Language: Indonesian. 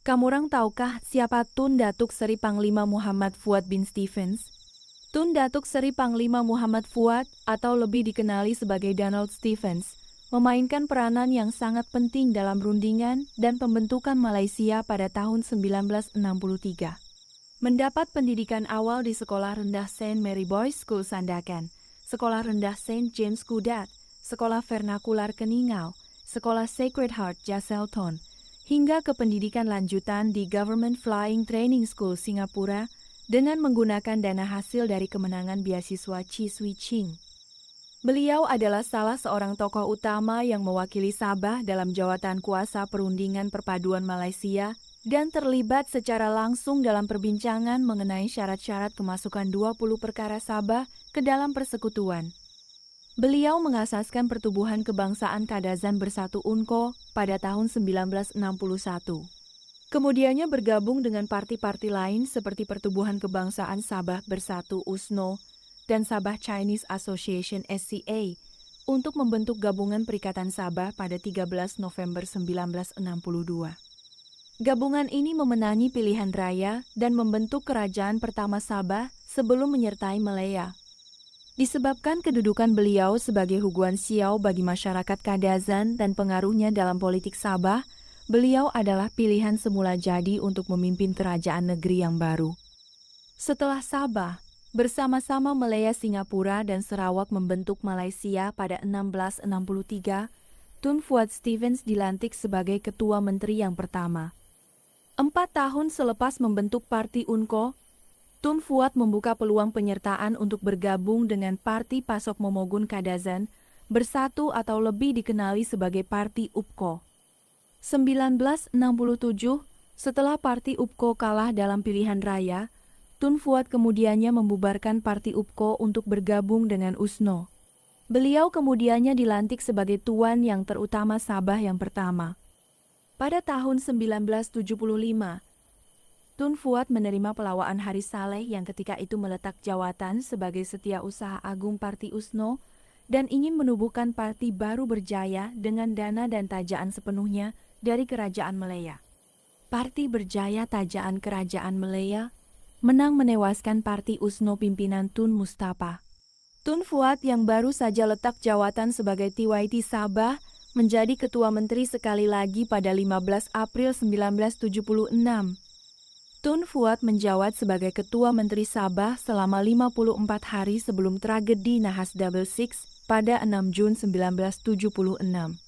Kamurang tahukah siapa Tun Datuk Seri Panglima Muhammad Fuad bin Stephens? Tun Datuk Seri Panglima Muhammad Fuad, atau lebih dikenali sebagai Donald Stephens, memainkan peranan yang sangat penting dalam rundingan dan pembentukan Malaysia pada tahun 1963. Mendapat pendidikan awal di Sekolah Rendah St. Mary Boys School Sandakan, Sekolah Rendah St. James Kudat, Sekolah Vernakular Keningau, Sekolah Sacred Heart Jaselton, hingga ke pendidikan lanjutan di Government Flying Training School Singapura dengan menggunakan dana hasil dari kemenangan beasiswa Chi Swee Ching. Beliau adalah salah seorang tokoh utama yang mewakili Sabah dalam jawatan kuasa perundingan perpaduan Malaysia dan terlibat secara langsung dalam perbincangan mengenai syarat-syarat kemasukan 20 perkara Sabah ke dalam persekutuan. Beliau mengasaskan Pertubuhan Kebangsaan Kadazan Bersatu UNCO pada tahun 1961. Kemudiannya bergabung dengan parti-parti lain seperti Pertubuhan Kebangsaan Sabah Bersatu USNO dan Sabah Chinese Association SCA untuk membentuk Gabungan Perikatan Sabah pada 13 November 1962. Gabungan ini memenangi pilihan raya dan membentuk kerajaan pertama Sabah sebelum menyertai Malaya. Disebabkan kedudukan beliau sebagai Huguan Xiao bagi masyarakat Kadazan dan pengaruhnya dalam politik Sabah, beliau adalah pilihan semula jadi untuk memimpin kerajaan negeri yang baru. Setelah Sabah, bersama-sama Malaya, Singapura, dan Sarawak membentuk Malaysia pada 1663, Tun Fuad Stephens dilantik sebagai Ketua Menteri yang pertama. 4 tahun selepas membentuk Parti UNCO, Tun Fuad membuka peluang penyertaan untuk bergabung dengan Parti Pasok Momogun Kadazan Bersatu atau lebih dikenali sebagai Parti UPKO. 1967, setelah Parti UPKO kalah dalam pilihan raya, Tun Fuad kemudiannya membubarkan Parti UPKO untuk bergabung dengan USNO. Beliau kemudiannya dilantik sebagai Tuan yang terutama Sabah yang pertama. Pada tahun 1975, Tun Fuad menerima pelawaan Haris Saleh yang ketika itu meletak jawatan sebagai Setiausaha Agung Parti USNO dan ingin menubuhkan parti baru berjaya dengan dana dan tajaan sepenuhnya dari Kerajaan Malaya. Parti berjaya tajaan Kerajaan Malaya menang menewaskan Parti USNO pimpinan Tun Mustapa. Tun Fuad yang baru saja letak jawatan sebagai TYT Sabah menjadi Ketua Menteri sekali lagi pada 15 April 1976. Tun Fuad menjabat sebagai Ketua Menteri Sabah selama 54 hari sebelum tragedi Nahas Double Six pada 6 Jun 1976.